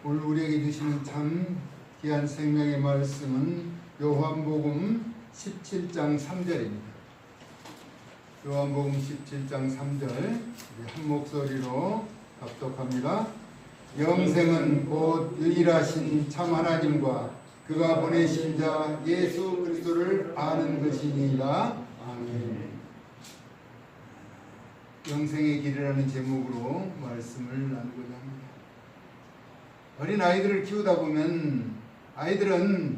오늘 우리에게 주시는 참 귀한 생명의 말씀은 요한복음 17장 3절입니다. 요한복음 17장 3절 한 목소리로 합독합니다. 영생은 곧 유일하신 참 하나님과 그가 보내신 자 예수 그리스도를 아는 것이니이다. 아멘. 영생의 길이라는 제목으로 말씀을 나누고자 합니다. 어린 아이들을 키우다 보면 아이들은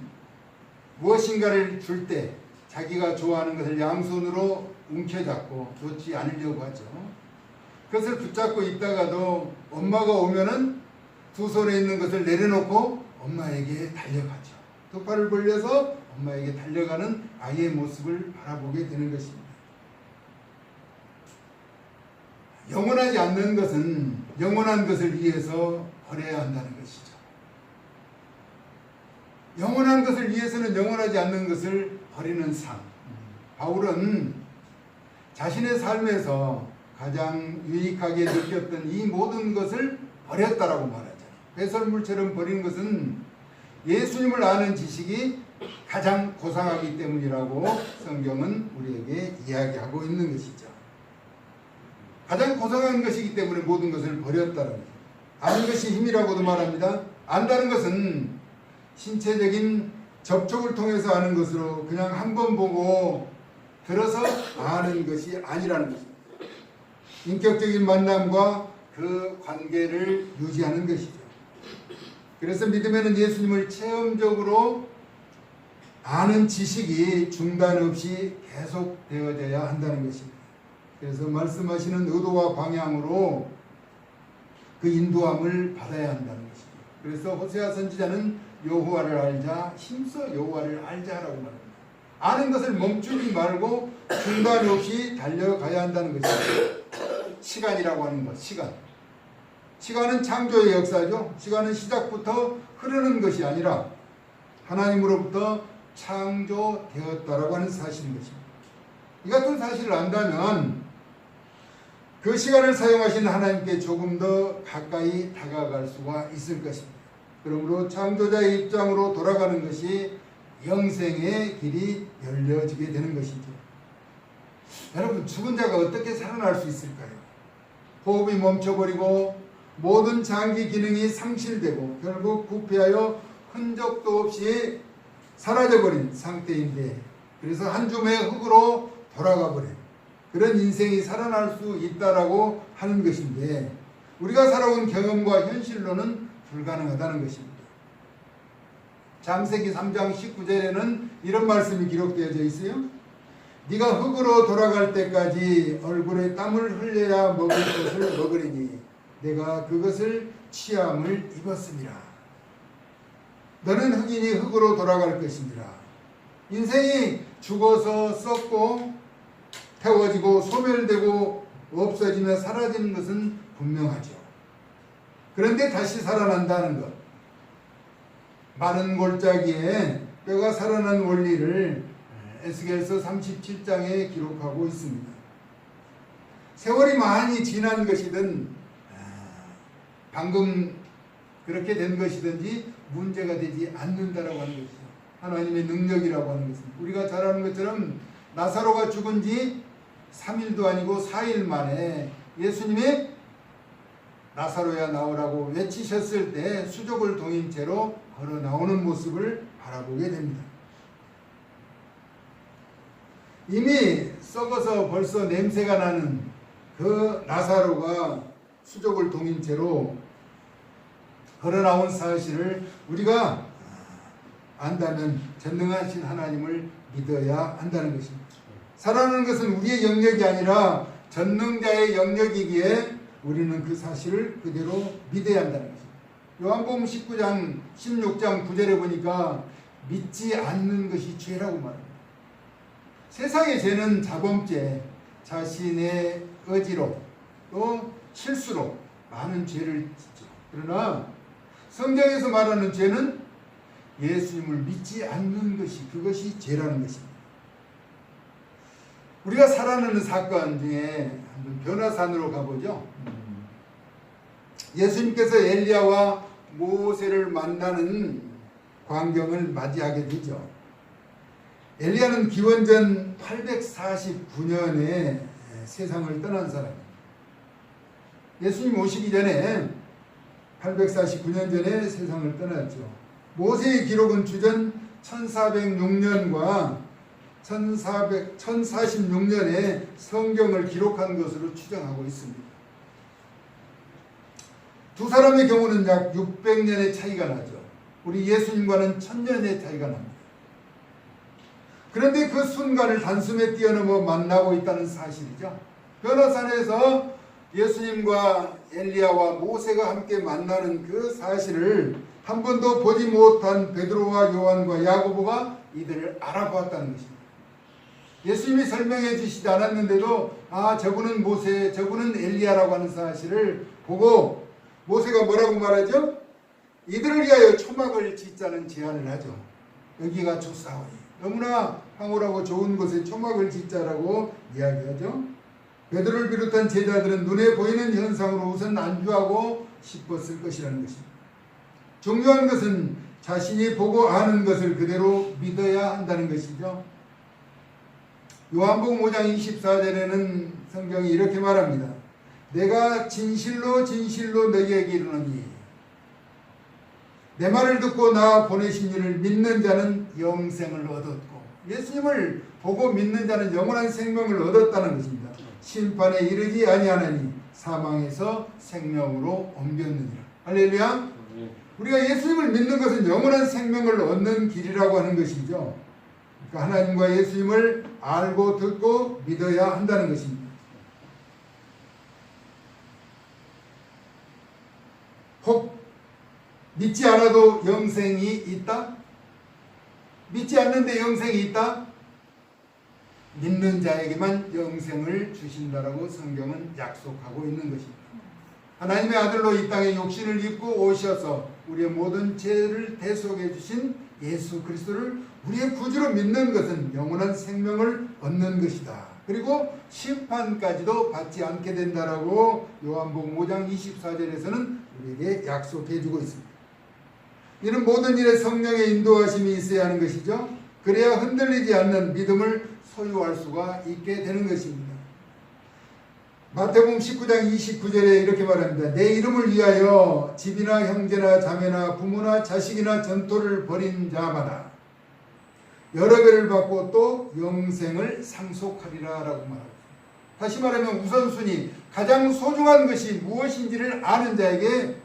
무엇인가를 줄 때 자기가 좋아하는 것을 양손으로 움켜잡고 놓지 않으려고 하죠. 그것을 붙잡고 있다가도 엄마가 오면은 두 손에 있는 것을 내려놓고 엄마에게 달려가죠. 두 팔을 벌려서 엄마에게 달려가는 아이의 모습을 바라보게 되는 것입니다. 영원하지 않는 것은 영원한 것을 위해서 버려야 한다는 것이죠. 영원한 것을 위해서는 영원하지 않는 것을 버리는 삶. 바울은 자신의 삶에서 가장 유익하게 느꼈던 이 모든 것을 버렸다라고 말하잖아요. 배설물처럼 버리는 것은 예수님을 아는 지식이 가장 고상하기 때문이라고 성경은 우리에게 이야기하고 있는 것이죠. 가장 고상한 것이기 때문에 모든 것을 버렸다는 거예요. 아는 것이 힘이라고도 말합니다. 안다는 것은 신체적인 접촉을 통해서 아는 것으로 그냥 한 번 보고 들어서 아는 것이 아니라는 것입니다. 인격적인 만남과 그 관계를 유지하는 것이죠. 그래서 믿음에는 예수님을 체험적으로 아는 지식이 중단 없이 계속되어져야 한다는 것입니다. 그래서 말씀하시는 의도와 방향으로 그 인도함을 받아야 한다는 것입니다. 그래서 호세아 선지자는 여호와를 알자, 힘써 여호와를 알자라고 말합니다. 아는 것을 멈추지 말고 중단 없이 달려가야 한다는 것입니다. 시간이라고 하는 것, 시간은 창조의 역사죠. 시간은 시작부터 흐르는 것이 아니라 하나님으로부터 창조되었다라고 하는 사실인 것입니다. 이 같은 사실을 안다면 그 시간을 사용하신 하나님께 조금 더 가까이 다가갈 수가 있을 것입니다. 그러므로 창조자의 입장으로 돌아가는 것이 영생의 길이 열려지게 되는 것이죠. 여러분, 죽은 자가 어떻게 살아날 수 있을까요? 호흡이 멈춰버리고 모든 장기 기능이 상실되고 결국 부패하여 흔적도 없이 사라져버린 상태인데, 그래서 한 줌의 흙으로 돌아가 버린 그런 인생이 살아날 수 있다라고 하는 것인데, 우리가 살아온 경험과 현실로는 불가능하다는 것입니다. 창세기 3장 19절에는 이런 말씀이 기록되어져 있어요. 네가 흙으로 돌아갈 때까지 얼굴에 땀을 흘려야 먹을 것을 먹으리니 내가 그것을 취함을 입었습니다. 너는 흙이니 흙으로 돌아갈 것입니다. 인생이 죽어서 썩고 태워지고 소멸되고 없어지며 사라지는 것은 분명하죠. 그런데 다시 살아난다는 것, 마른 골짜기에 뼈가 살아난 원리를 에스겔서 37장에 기록하고 있습니다. 세월이 많이 지난 것이든 방금 그렇게 된 것이든지 문제가 되지 않는다라고 하는 것이죠. 하나님의 능력이라고 하는 것입니다. 우리가 잘 아는 것처럼 나사로가 죽은 지 3일도 아니고 4일 만에 예수님이 나사로야 나오라고 외치셨을 때 수족을 동인 채로 걸어 나오는 모습을 바라보게 됩니다. 이미 썩어서 벌써 냄새가 나는 그 나사로가 수족을 동인 채로 걸어 나온 사실을 우리가 안다면 전능하신 하나님을 믿어야 한다는 것입니다. 살아나는 것은 우리의 영역이 아니라 전능자의 영역이기에 우리는 그 사실을 그대로 믿어야 한다는 것입니다. 요한복음 19장 16장 9절에 보니까 믿지 않는 것이 죄라고 말합니다. 세상의 죄는 자범죄, 자신의 의지로 또 실수로 많은 죄를 짓죠. 그러나 성경에서 말하는 죄는 예수님을 믿지 않는 것이, 그것이 죄라는 것입니다. 우리가 살아나는 사건 중에 한번 변화산으로 가보죠. 예수님께서 엘리야와 모세를 만나는 광경을 맞이하게 되죠. 엘리야는 기원전 849년에 세상을 떠난 사람입니다. 예수님 오시기 전에 849년 전에 세상을 떠났죠. 모세의 기록은 주전 1406년과 1046년에 성경을 기록한 것으로 추정하고 있습니다. 두 사람의 경우는 약 600년의 차이가 나죠. 우리 예수님과는 1000년의 차이가 납니다. 그런데 그 순간을 단숨에 뛰어넘어 만나고 있다는 사실이죠. 변화산에서 예수님과 엘리야와 모세가 함께 만나는 그 사실을 한 번도 보지 못한 베드로와 요한과 야고보가 이들을 알아보았다는 것입니다. 예수님이 설명해 주시지 않았는데도 저분은 모세, 저분은 엘리야라고 하는 사실을 보고 모세가 뭐라고 말하죠? 이들을 위하여 초막을 짓자는 제안을 하죠. 여기가 좋사오니 너무나 황홀하고 좋은 곳에 초막을 짓자라고 이야기하죠. 베드로를 비롯한 제자들은 눈에 보이는 현상으로 우선 안주하고 싶었을 것이라는 것입니다. 중요한 것은 자신이 보고 아는 것을 그대로 믿어야 한다는 것이죠. 요한복음 5장 24절에는 성경이 이렇게 말합니다. 내가 진실로 진실로 너희에게 이르노니 내 말을 듣고 나 보내신 이를 믿는 자는 영생을 얻었고, 예수님을 보고 믿는 자는 영원한 생명을 얻었다는 것입니다. 심판에 이르지 아니하나니 사망에서 생명으로 옮겼느니라. 할렐루야. 우리가 예수님을 믿는 것은 영원한 생명을 얻는 길이라고 하는 것이죠. 그러니까 하나님과 예수님을 알고 듣고 믿어야 한다는 것입니다. 혹 믿지 않아도 영생이 있다? 믿지 않는데 영생이 있다? 믿는 자에게만 영생을 주신다라고 성경은 약속하고 있는 것입니다. 하나님의 아들로 이 땅에 육신을 입고 오셔서 우리의 모든 죄를 대속해 주신 예수 그리스도를 우리의 구주로 믿는 것은 영원한 생명을 얻는 것이다. 그리고 심판까지도 받지 않게 된다라고 요한복음 5장 24절에서는 우리에게 약속해 주고 있습니다. 이는 모든 일에 성령의 인도하심이 있어야 하는 것이죠. 그래야 흔들리지 않는 믿음을 소유할 수가 있게 되는 것입니다. 마태복음 19장 29절에 이렇게 말합니다. 내 이름을 위하여 집이나 형제나 자매나 부모나 자식이나 전토를 벌인 자마다 여러 배를 받고 또 영생을 상속하리라 라고 말합니다. 다시 말하면 우선순위, 가장 소중한 것이 무엇인지를 아는 자에게,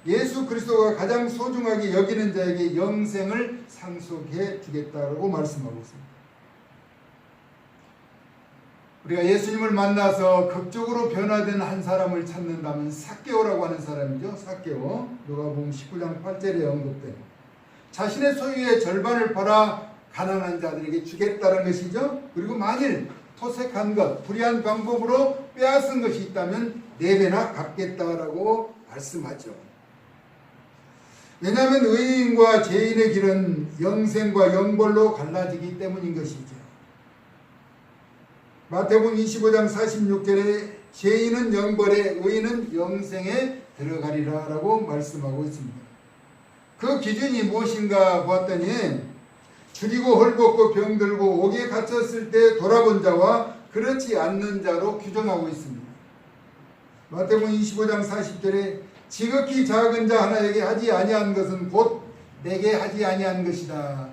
예수 그리스도가 가장 소중하게 여기는 자에게 영생을 상속해 주겠다라고 말씀하고 있습니다. 우리가 예수님을 만나서 극적으로 변화된 한 사람을 찾는다면 삭개오라고 하는 사람이죠. 삭개오. 누가복음 19장 8절에 언급된 자신의 소유의 절반을 팔아 가난한 자들에게 주겠다는 것이죠. 그리고 만일 토색한 것, 불의한 방법으로 빼앗은 것이 있다면 4배나 갚겠다라고 말씀하죠. 왜냐하면 의인과 죄인의 길은 영생과 영벌로 갈라지기 때문인 것이죠. 마태복음 25장 46절에 죄인은 영벌에 의인은 영생에 들어가리라 라고 말씀하고 있습니다. 그 기준이 무엇인가 보았더니 줄이고 헐벗고 병들고 옥에 갇혔을 때 돌아본 자와 그렇지 않는 자로 규정하고 있습니다. 마태복음 25장 40절에 지극히 작은 자 하나에게 하지 아니한 것은 곧 내게 하지 아니한 것이다.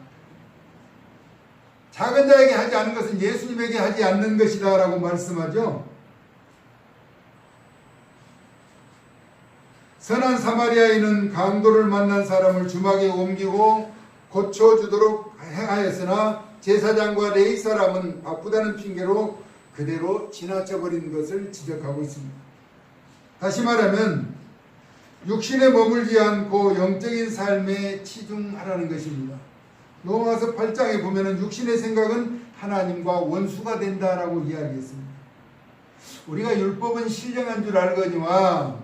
작은 자에게 하지 않은 것은 예수님에게 하지 않는 것이다 라고 말씀하죠. 선한 사마리아인은 강도를 만난 사람을 주막에 옮기고 고쳐주도록 행하였으나 제사장과 레위 사람은 바쁘다는 핑계로 그대로 지나쳐버린 것을 지적하고 있습니다. 다시 말하면 육신에 머물지 않고 영적인 삶에 치중하라는 것입니다. 로마서 8장에 보면은 육신의 생각은 하나님과 원수가 된다라고 이야기했습니다. 우리가 율법은 신령한 줄 알거니와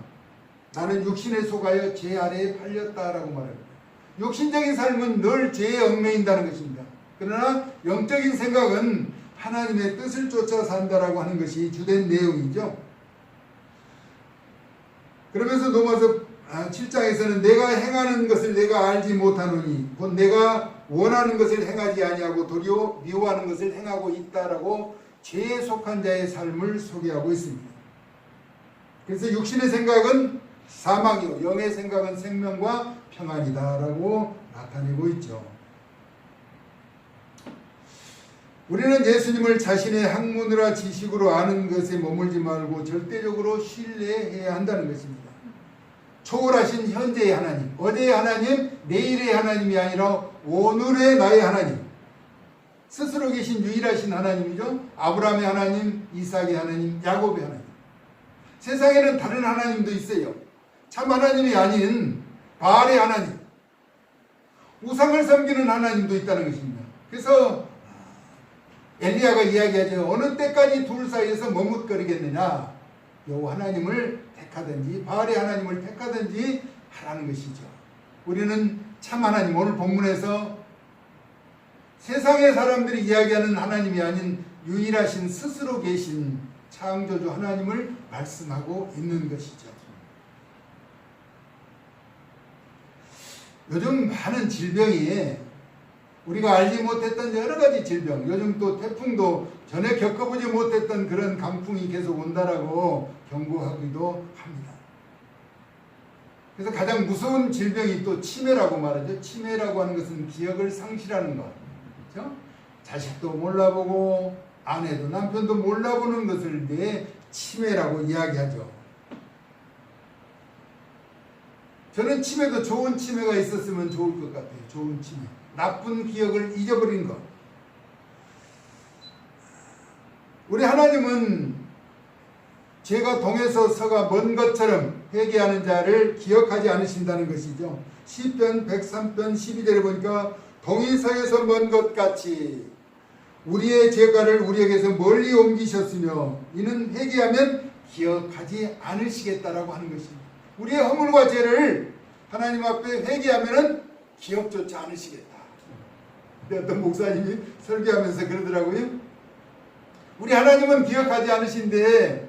나는 육신에 속하여 죄 아래에 팔렸다라고 말합니다. 육신적인 삶은 늘 죄에 얽매인다는 것입니다. 그러나 영적인 생각은 하나님의 뜻을 쫓아 산다라고 하는 것이 주된 내용이죠. 그러면서 로마서 7장에서는 내가 행하는 것을 내가 알지 못하노니 곧 내가 원하는 것을 행하지 아니하고 도리어 미워하는 것을 행하고 있다라고 죄에 속한 자의 삶을 소개하고 있습니다. 그래서 육신의 생각은 사망이요 영의 생각은 생명과 평안이다라고 나타내고 있죠. 우리는 예수님을 자신의 학문이나 지식으로 아는 것에 머물지 말고 절대적으로 신뢰해야 한다는 것입니다. 초월하신 현재의 하나님, 어제의 하나님, 내일의 하나님이 아니라 오늘의 나의 하나님, 스스로 계신 유일하신 하나님이죠. 아브라함의 하나님, 이삭의 하나님, 야곱의 하나님. 세상에는 다른 하나님도 있어요. 참 하나님이 아닌 바알의 하나님, 우상을 섬기는 하나님도 있다는 것입니다. 그래서 엘리야가 이야기하죠. 어느 때까지 둘 사이에서 머뭇거리겠느냐. 여호와 하나님을 택하든지 바알의 하나님을 택하든지 하라는 것이죠. 우리는 참 하나님, 오늘 본문에서 세상의 사람들이 이야기하는 하나님이 아닌 유일하신 스스로 계신 창조주 하나님을 말씀하고 있는 것이죠. 요즘 많은 질병이 우리가 알지 못했던 여러 가지 질병, 요즘 또 태풍도 전에 겪어보지 못했던 그런 강풍이 계속 온다라고 경고하기도 합니다. 그래서 가장 무서운 질병이 또 치매라고 말하죠. 치매라고 하는 것은 기억을 상실하는 것. 그렇죠? 자식도 몰라보고 아내도 남편도 몰라보는 것을 내 치매라고 이야기하죠. 저는 치매도 좋은 치매가 있었으면 좋을 것 같아요. 좋은 치매. 나쁜 기억을 잊어버린 것. 우리 하나님은 죄가 동에서 서가 먼 것처럼 회개하는 자를 기억하지 않으신다는 것이죠. 시편 103편 12절에 보니까 동이 서에서 먼 것 같이 우리의 죄가를 우리에게서 멀리 옮기셨으며 이는 회개하면 기억하지 않으시겠다라고 하는 것입니다. 우리의 허물과 죄를 하나님 앞에 회개하면 기억조차 않으시겠다. 어떤 목사님이 설교하면서 그러더라고요. 우리 하나님은 기억하지 않으신데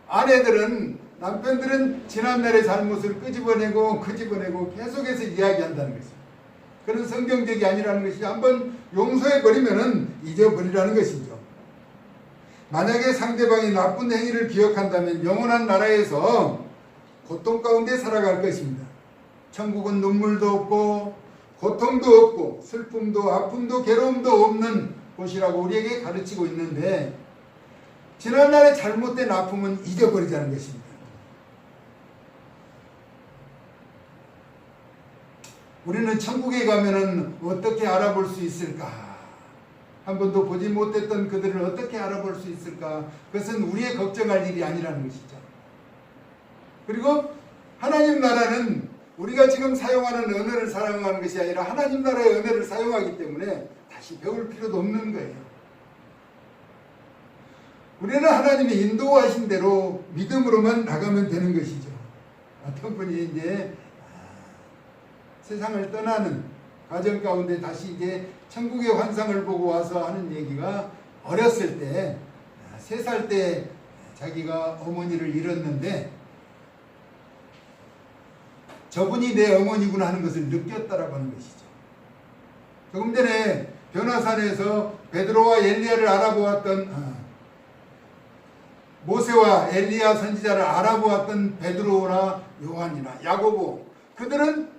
아내들은, 남편들은 지난날의 잘못을 끄집어내고 계속해서 이야기한다는 것입니다. 그런 성경적이 아니라는 것이죠. 한번 용서해버리면 잊어버리라는 것이죠. 만약에 상대방이 나쁜 행위를 기억한다면 영원한 나라에서 고통 가운데 살아갈 것입니다. 천국은 눈물도 없고 고통도 없고 슬픔도 아픔도 괴로움도 없는 곳이라고 우리에게 가르치고 있는데 지난날의 잘못된 아픔은 잊어버리자는 것입니다. 우리는 천국에 가면은 어떻게 알아볼 수 있을까? 한 번도 보지 못했던 그들을 어떻게 알아볼 수 있을까? 그것은 우리의 걱정할 일이 아니라는 것이죠. 그리고 하나님 나라는 우리가 지금 사용하는 언어를 사용하는 것이 아니라 하나님 나라의 언어를 사용하기 때문에 다시 배울 필요도 없는 거예요. 우리는 하나님이 인도하신 대로 믿음으로만 나가면 되는 것이죠. 어떤 분이 이제 세상을 떠나는 과정 가운데 다시 이제 천국의 환상을 보고 와서 하는 얘기가 어렸을 때 3살 때 자기가 어머니를 잃었는데 저분이 내 어머니구나 하는 것을 느꼈다라고 하는 것이죠. 조금 전에 변화산에서 베드로와 엘리야를 알아보았던 모세와 엘리야 선지자를 알아보았던 베드로나 요한이나 야고보, 그들은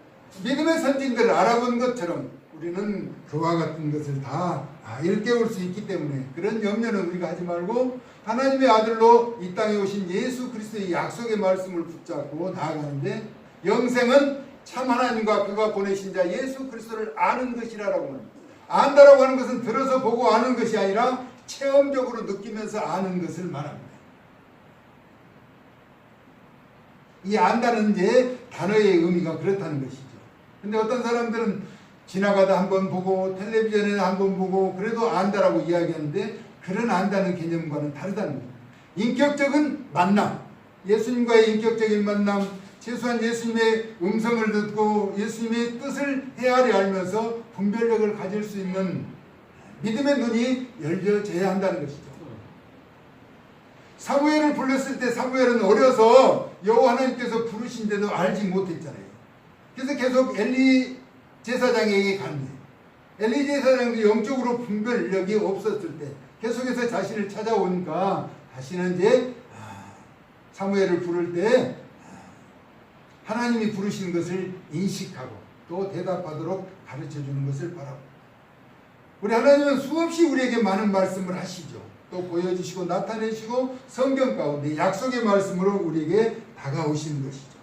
믿음의 선진들을 알아본 것처럼 우리는 그와 같은 것을 다 일깨울 수 있기 때문에 그런 염려는 우리가 하지 말고 하나님의 아들로 이 땅에 오신 예수 그리스도의 약속의 말씀을 붙잡고 나아가는데 영생은 참 하나님과 그가 보내신 자 예수 그리스도를 아는 것이라고 합니다. 안다라고 하는 것은 들어서 보고 아는 것이 아니라 체험적으로 느끼면서 아는 것을 말합니다. 이 안다는 이제 단어의 의미가 그렇다는 것이죠. 근데 어떤 사람들은 지나가다 한번 보고 텔레비전에 한번 보고 그래도 안다라고 이야기하는데 그런 안다는 개념과는 다르다는 겁니다. 인격적인 만남, 예수님과의 인격적인 만남, 최소한 예수님의 음성을 듣고 예수님의 뜻을 헤아려 알면서 분별력을 가질 수 있는 믿음의 눈이 열려져야 한다는 것이죠. 사무엘을 불렀을 때 사무엘은 어려서 여호와 하나님께서 부르신데도 알지 못했잖아요. 그래서 계속 엘리 제사장에게 갔네. 엘리 제사장도 영적으로 분별력이 없었을 때 계속해서 자신을 찾아오니까 다시는 이제 사무엘을 부를 때 하나님이 부르신 것을 인식하고 또 대답하도록 가르쳐주는 것을 바라고, 우리 하나님은 수없이 우리에게 많은 말씀을 하시죠. 또 보여주시고 나타내시고 성경 가운데 약속의 말씀으로 우리에게 다가오시는 것이죠.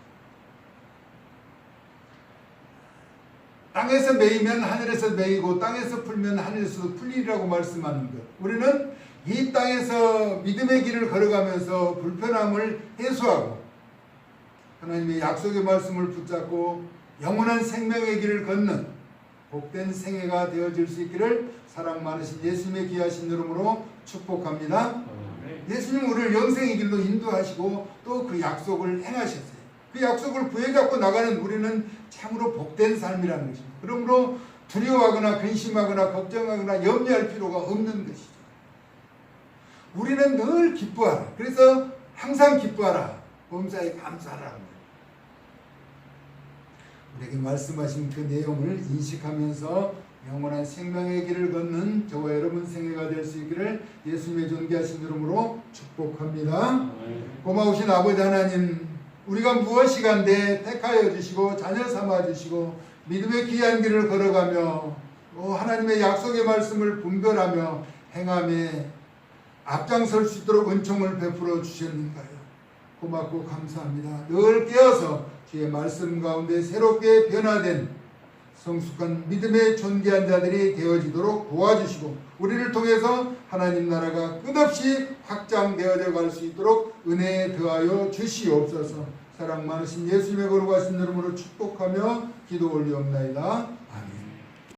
땅에서 매이면 하늘에서 매이고 땅에서 풀면 하늘에서도 풀리리라고 말씀하는 것, 우리는 이 땅에서 믿음의 길을 걸어가면서 불편함을 해소하고 하나님의 약속의 말씀을 붙잡고 영원한 생명의 길을 걷는 복된 생애가 되어질 수 있기를 사랑 많으신 예수님의 귀하신 이름으로 축복합니다. 예수님 우리를 영생의 길로 인도하시고 또 그 약속을 행하셨어요. 그 약속을 부여잡고 나가는 우리는 참으로 복된 삶이라는 것입니다. 그러므로 두려워하거나 근심하거나 걱정하거나 염려할 필요가 없는 것이죠. 우리는 늘 기뻐하라. 그래서 항상 기뻐하라. 범사에 감사하라. 우리에게 말씀하신 그 내용을 인식하면서 영원한 생명의 길을 걷는 저와 여러분 생애가 될 수 있기를 예수님의 존귀하신 이름으로 축복합니다. 고마우신 아버지 하나님, 우리가 무엇이간데 택하여 주시고 자녀 삼아 주시고 믿음의 귀한 길을 걸어가며 하나님의 약속의 말씀을 분별하며 행함에 앞장설 수 있도록 은총을 베풀어 주셨는가요? 고맙고 감사합니다. 늘 깨어서 주의 말씀 가운데 새롭게 변화된 성숙한 믿음의 존귀한 자들이 되어지도록 도와주시고 우리를 통해서 하나님 나라가 끝없이 확장되어져 갈 수 있도록 은혜에 더하여 주시옵소서. 사랑 많으신 예수님의 거룩하신 이름으로 축복하며 기도 올리옵나이다. 아멘.